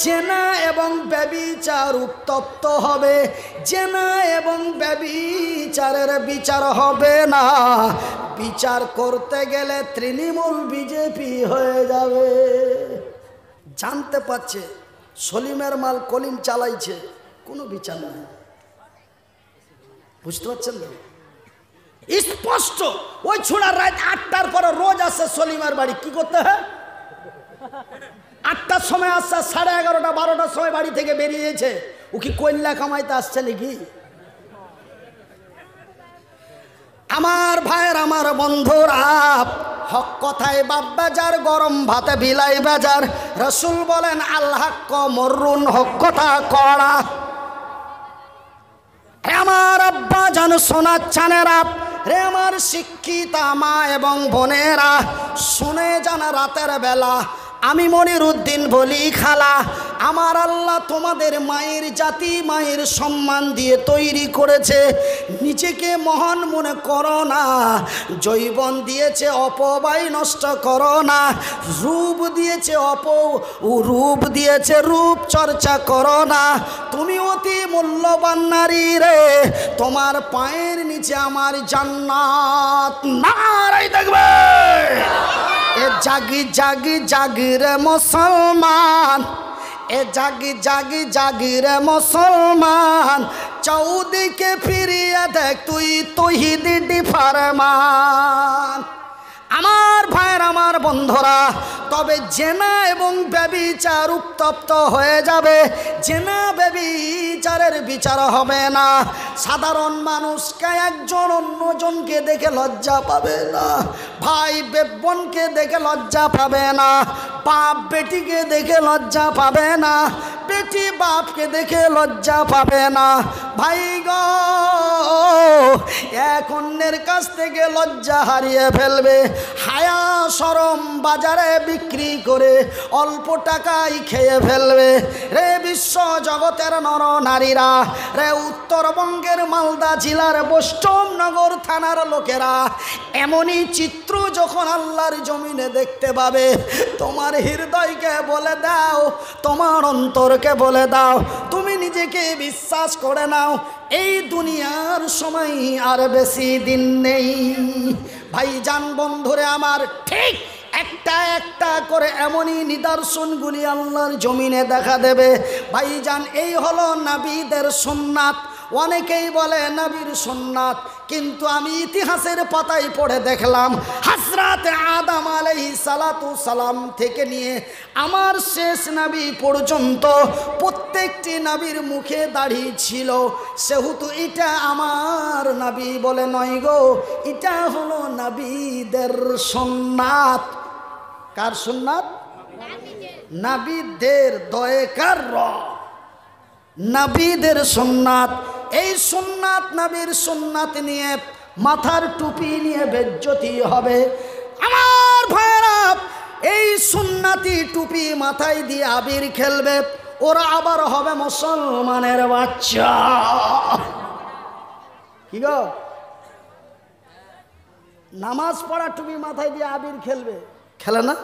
জেনা এবং ব্যভিচার উত্তপ্ত হবে, জেনা এবং ব্যভিচারের বিচার হবে না। বিচার করতে গেলে তৃণমূল বিজেপি হয়ে যাবে। জানতে পারছে সলিমের মাল কলিম চালাইছে, কোনো বিচার নাই। বুঝতে পারছেন না? স্পষ্ট। ওই ছোড়া রাত 8টার পরে রোজ আসে সলিমের বাড়ি। কি করতে হয়? 8টার সময় আসছে, 11:30 12টার সময় বাড়ি থেকে বেরিয়েছে। ও কি কয়লা কামাইতে আসছে নাকি? আমার ভাইয়ের, আমার বন্ধুরা, হক কথায় বাপ বাজার, গরম ভাতে বিলাই বাজার। রসুল বলেন আল্লাহ মরুন, হক কথা কড়া। আমার আব্বা জান, সোনার চানেরা, রে আমার শিক্ষিতা মা এবং বোনেরা, শুনে যান রাতের বেলা আমি মনিরুদ্দিন বলি খালা, আমার আল্লাহ তোমাদের মায়ের জাতি, মায়ের সম্মান দিয়ে তৈরি করেছে। নিজেকে মহান মনে করো না। যৌবন দিয়েছে অপব্যয় নষ্ট করো না। রূপ দিয়েছে রূপ দিয়েছে রূপ চর্চা করো না। তুমি অতি মূল্যবান নারী রে, তোমার পায়ের নিচে আমার জান্নাত। নারাই দেখবে এ জাগি জাগি জাগি রে মুসলমান, এ জাগি জাগি জাগি রে মুসলমান, চৌদিকে ফিরিয়ে দেখ তুই তৌহিদি ফরমান। আমার ভাইয়ের, আমার বন্ধুরা, তবে জেনা এবং ব্যভিচার উত্তপ্ত হয়ে যাবে। জেনা ব্যভিচারের বিচার হবে না। সাধারণ মানুষকে একজন অন্যজনকে দেখে লজ্জা পাবে না। ভাই বোনকে দেখে লজ্জা পাবে না। বাপ বেটিকে দেখে লজ্জা পাবে না। বেটি বাপকে দেখে লজ্জা পাবে না। ভাই গো, এক অন্যের কাছ থেকে লজ্জা হারিয়ে ফেলবে। হায়া শরম বাজারে বিক্রি করে অল্প টাকায় খেয়ে ফেলবে। রে বিশ্ব জগতের নর নারীরা, রে উত্তরবঙ্গের মালদা জেলার বৈষ্ণবনগর থানার লোকেরা, এমনই চিত্র যখন আল্লাহর জমিনে দেখতে পাবে, তোমার হৃদয়কে বলে দাও, তোমার অন্তরকে বলে দাও, তুমি নিজেকে বিশ্বাস করে নাও, এই দুনিয়ার সময় আর বেশি দিন নেই। ভাইজান বন্ধুরে আমার, ঠিক একটা একটা করে এমনই নিদর্শনগুলি আল্লাহর জমিনে দেখা দেবে। ভাইজান, এই হলো নবীদের সুন্নাত। অনেকেই বলে নবীর সুন্নাত, কিন্তু আমি ইতিহাসের পাতায় পড়ে দেখলাম হযরত আদম আলাইহিস সালাতু সালাম থেকে নিয়ে আমার শেষ নবী পর্যন্ত প্রত্যেকটি নবীর মুখে দাড়ি ছিল। সেহেতু এটা আমার নবী বলে নয় গো, এটা হলো নবীদের সুন্নাত। কার সুন্নাত? নবীদের দয়কার নবীদের সুন্নাত। এই সুন্নাত, নবীর সুন্নাত নিয়ে মাথার টুপি নিয়ে বেজ্জতি হবে। আমার ভাইরা, এই সুন্নাতি টুপি মাথায় দিয়ে আবির খেলবে, ওরা আবার হবে মুসলমানের বাচ্চা। কি গো, নামাজ পড়া টুপি মাথায় দিয়ে আবির খেলবে, খেলে না?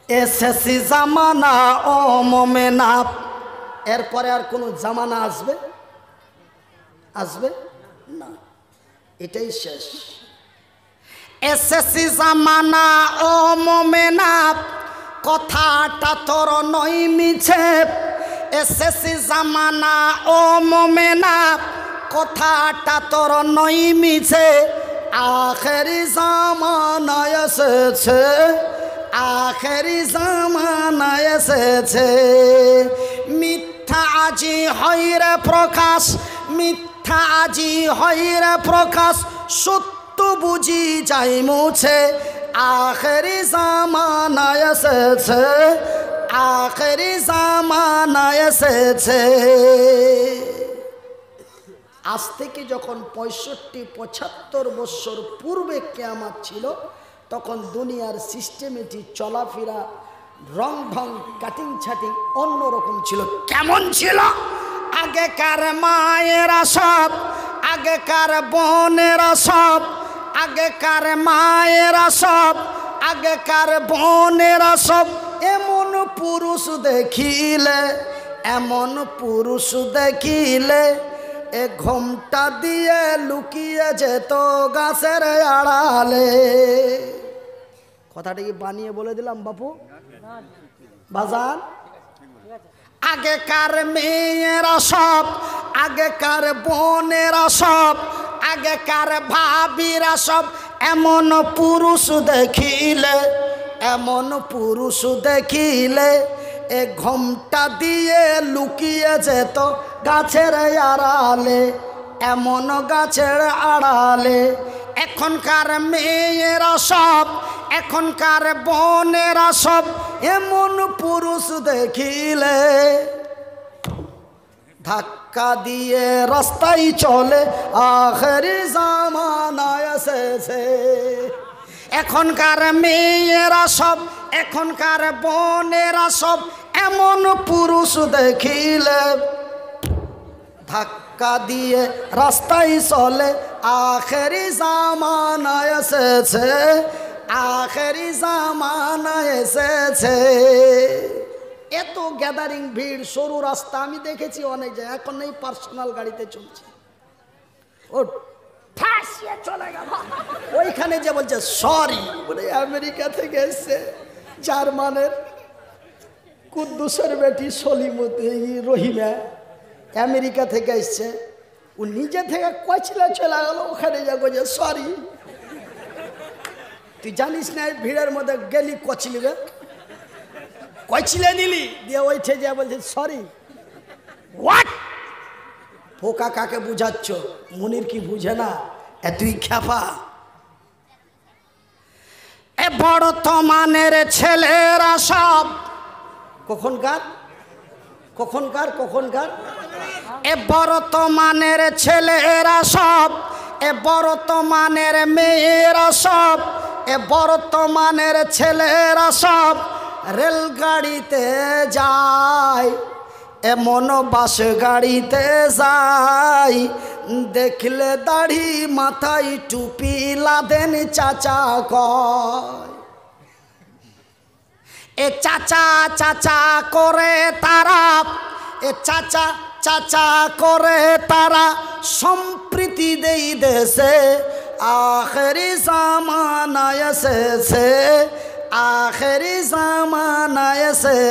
এসেছি জামানা ও মোমেনা, এরপরে আর কোনো জামানা আসবে? আসবে না, এটাই শেষ। এসেছি জামানা ও মোমেনা, কথাটা তোর নয় মিছে। এসেছি জামানা ও মোমেনা, কথাটা তোর নয় মিছে। আখেরি জামানা এসেছে, আখেরি জামানা এসেছে। মিথ্যা আজি হইরে প্রকাশ, মিথ্যা আজি হইরে প্রকাশ, সত্য বুঝি যাই মুছে। আখেরি জামানা এসেছে, আখেরি জামানা এসেছে। আজ থেকে যখন 65-75 বছর পূর্বে কিয়ামত ছিল, তখন দুনিয়ার সিস্টেমেটিক চলাফেরা, রং ঢং, কাটিং ছাটিং অন্যরকম ছিল। কেমন ছিল? আগেকার মায়েরা সব, আগেকার বোনেরা সব, আগেকার মায়েরা সব, আগেকার বোনেরা সব পুরুষ দেখিলে, এমন পুরুষ দেখিলে এ ঘোমটা দিয়ে লুকিয়ে যেত গাছের আড়ালে। কথাটা কি বানিয়ে বলে দিলাম বাপু বাজান? আগেকার মেয়েরা সব, আগেকার বোনেরা সব, আগেকার ভাবিরা সব এমন পুরুষ দেখিলে, এমন পুরুষ দেখিলে এ ঘোমটা দিয়ে লুকিয়ে যেত গাছের আড়ালে, এমন গাছের আড়ালে। এখনকার মেয়েরা সব, এখনকার বোনেরা সব এমন পুরুষ দেখিলে ধাক্কা দিয়ে রাস্তায় চলে, আখেরি জামানায় এসেছে। এখনকার মেয়েরা সব, এখনকার বোনেরা সব এমন পুরুষ দেখিলে ধাক্কা দিয়ে রাস্তায় চলে, আখেরি জামানায় এসেছে, আখেরি জামানায় এসেছে। এত গ্যাদারিং ভিড়, সরু রাস্তা আমি দেখেছি অনেক জায়গায়, এখন এই পার্সোনাল গাড়িতে চলছে। ও ফাঁসিয়ে চলে গেল ওইখানে, যে বলছে সরি, বলে আমেরিকা থেকে এসছে, জার্মানের কুদ্দুসের বেটি সলিমতি রহিমা আমেরিকা থেকে এসছে, ও নিজে থেকে কচলে চলে গেল ওখানে, যা বলছে সরি। তুই জানিস না ভিড়ের মধ্যে গেলি কচলি রে, কচলে নিলি দিয়ে ওইঠে যা বলছে সরি। হোয়াট? পোকা কাকে বুঝাচ্ছ? মুনির কি বুঝে না? তুই খ্যাপা। এ বর্তমানের ছেলেরা সব, কখনকার কখনকার কখনকার এ বর্তমানের ছেলেরা সব, এ বর্তমানের মেয়েরা সব, এ বর্তমানের ছেলেরা সব রেলগাড়িতে যায়, এমন বাস গাড়িতে যায়, দেখলে দাড়ি মাথায় টুপি লাদেন চাচা কয়। এ চাচা চাচা করে তারা, এ চাচা চাচা করে তারা সম্প্রীতি দেই দেশে, আখেরি জামানায় এসেছে, আখেরি জামানায় এসেছে।